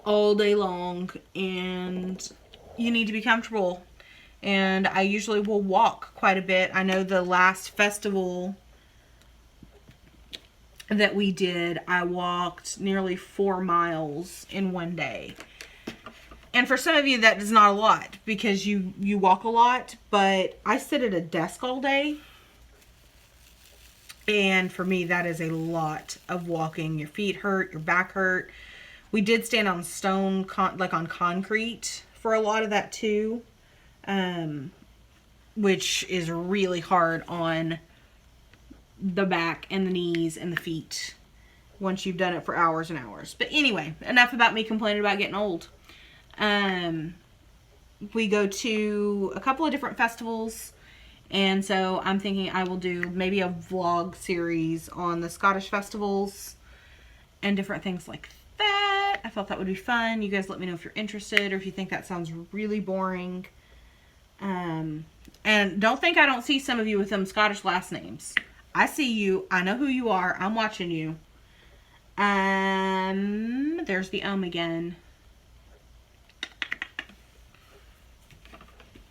all day long and you need to be comfortable. And I usually will walk quite a bit. I know the last festival that we did, I walked nearly 4 miles in one day. And for some of you, that is not a lot because you walk a lot, but I sit at a desk all day. And for me, that is a lot of walking. Your feet hurt, your back hurt. We did stand on stone, like on concrete for a lot of that too. Which is really hard on the back and the knees and the feet once you've done it for hours and hours. But anyway, enough about me complaining about getting old. We go to a couple of different festivals, and so I'm thinking I will do maybe a vlog series on the Scottish festivals and different things like that. I thought that would be fun. You guys let me know if you're interested or if you think that sounds really boring. And don't think I don't see some of you with them Scottish last names. I see you. I know who you are. I'm watching you. There's the again.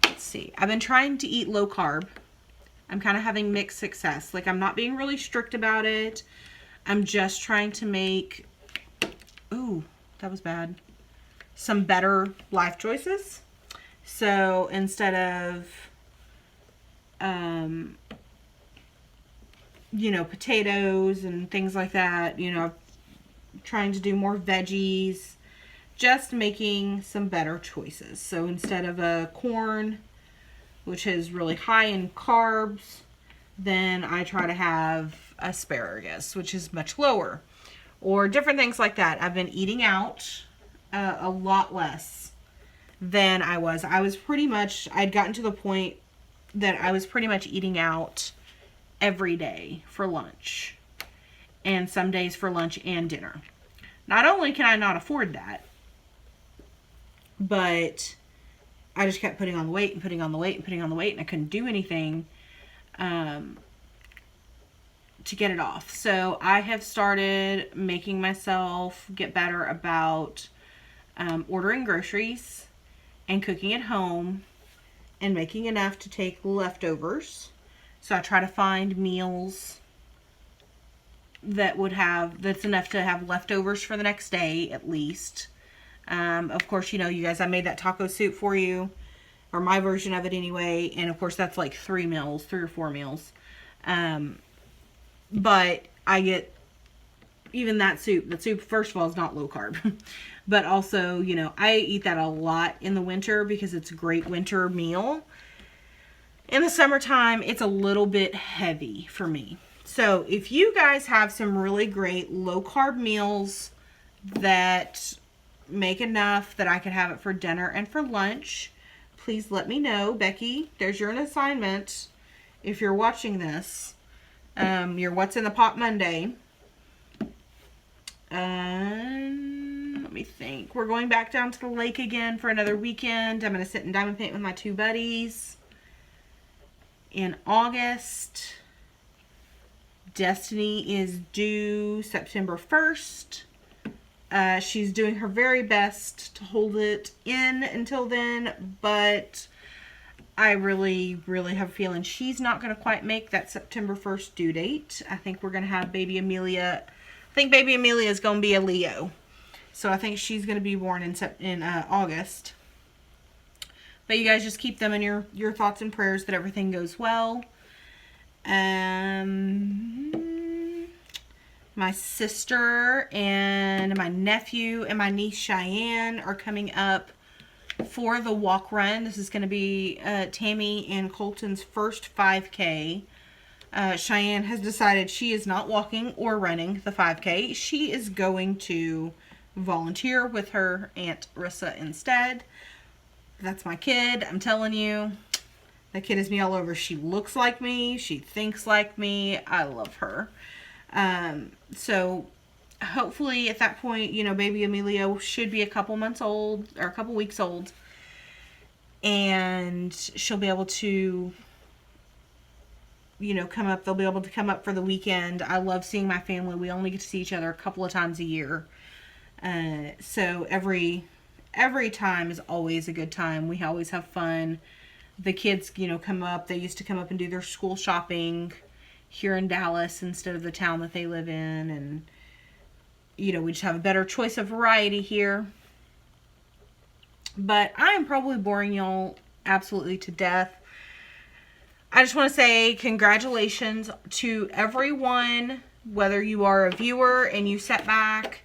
Let's see. I've been trying to eat low carb I'm kind of having mixed success. Like, I'm not being really strict about it. I'm just trying to make, ooh, that was bad, some better life choices. So instead of, you know, potatoes and things like that, you know, trying to do more veggies, just making some better choices. So instead of a corn, which is really high in carbs, then I try to have asparagus, which is much lower, or different things like that. I've been eating out a lot less than I was. I was pretty much, I'd gotten to the point that I was pretty much eating out every day for lunch, and some days for lunch and dinner. Not only can I not afford that, but I just kept putting on the weight and putting on the weight and putting on the weight, and I couldn't do anything to get it off. So I have started making myself get better about ordering groceries and cooking at home and making enough to take leftovers. So I try to find meals that would have, that's enough to have leftovers for the next day at least. Of course, you know, you guys, I made that taco soup for you, or my version of it anyway. And of course, that's like 3 or 4 meals. But I get even that soup. The soup, first of all, is not low carb. But also, you know, I eat that a lot in the winter because it's a great winter meal. In the summertime, it's a little bit heavy for me. So if you guys have some really great low carb meals that make enough that I could have it for dinner and for lunch, please let me know. Becky, there's your assignment. If you're watching this, your What's in the Pot Monday. Let me think. We're going back down to the lake again for another weekend. I'm going to sit and diamond paint with my 2 buddies. In August, Destiny is due September 1st. She's doing her very best to hold it in until then, but I really, really have a feeling she's not going to quite make that September 1st due date. I think we're going to have baby Amelia. I think baby Amelia is going to be a Leo. So I think she's going to be born in August. But you guys just keep them in your thoughts and prayers that everything goes well. My sister and my nephew and my niece Cheyenne are coming up for the walk run. This is going to be Tammy and Colton's first 5K. Cheyenne has decided she is not walking or running the 5K. She is going to volunteer with her Aunt Rissa instead. That's my kid. I'm telling you, that kid is me all over. She looks like me. She thinks like me. I love her. So hopefully at that point, you know, baby Amelia should be a couple months old or a couple weeks old, and she'll be able to, you know, come up. They'll be able to come up for the weekend. I love seeing my family. We only get to see each other a couple of times a year. So every time is always a good time. We always have fun. The kids, you know, come up. They used to come up and do their school shopping here in Dallas instead of the town that they live in. And, you know, we just have a better choice of variety here. But I am probably boring y'all absolutely to death. I just want to say congratulations to everyone, whether you are a viewer and you sat back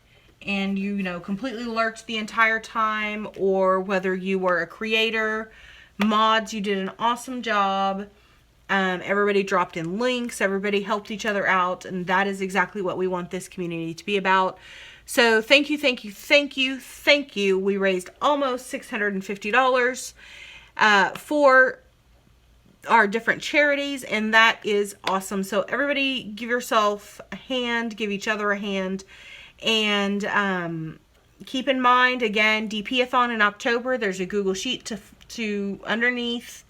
and you know, completely lurked the entire time, or whether you were a creator, mods, you did an awesome job. Everybody dropped in links, everybody helped each other out, and that is exactly what we want this community to be about. So thank you, thank you, thank you, thank you. We raised almost $650 for our different charities, and that is awesome. So everybody give yourself a hand, give each other a hand, and keep in mind, again, DP-a-thon in October. There's a Google Sheet to underneath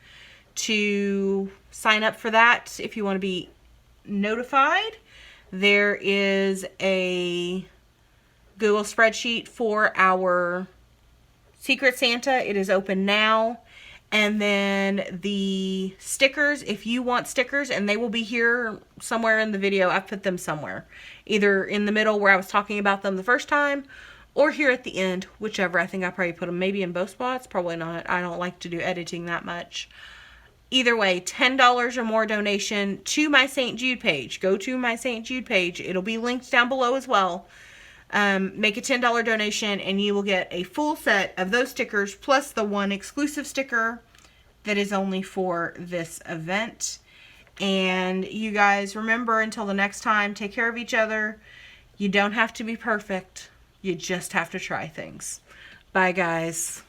to sign up for that if you want to be notified. There is a Google spreadsheet for our Secret Santa. It is open now. And then the stickers, if you want stickers, and they will be here somewhere in the video. I've put them somewhere. Either in the middle where I was talking about them the first time, or here at the end, whichever. I think I probably put them maybe in both spots. Probably not. I don't like to do editing that much. Either way, $10 or more donation to my St. Jude page. Go to my St. Jude page. It'll be linked down below as well. Make a $10 donation and you will get a full set of those stickers plus the one exclusive sticker that is only for this event. And you guys, remember, until the next time, take care of each other. You don't have to be perfect. You just have to try things. Bye, guys.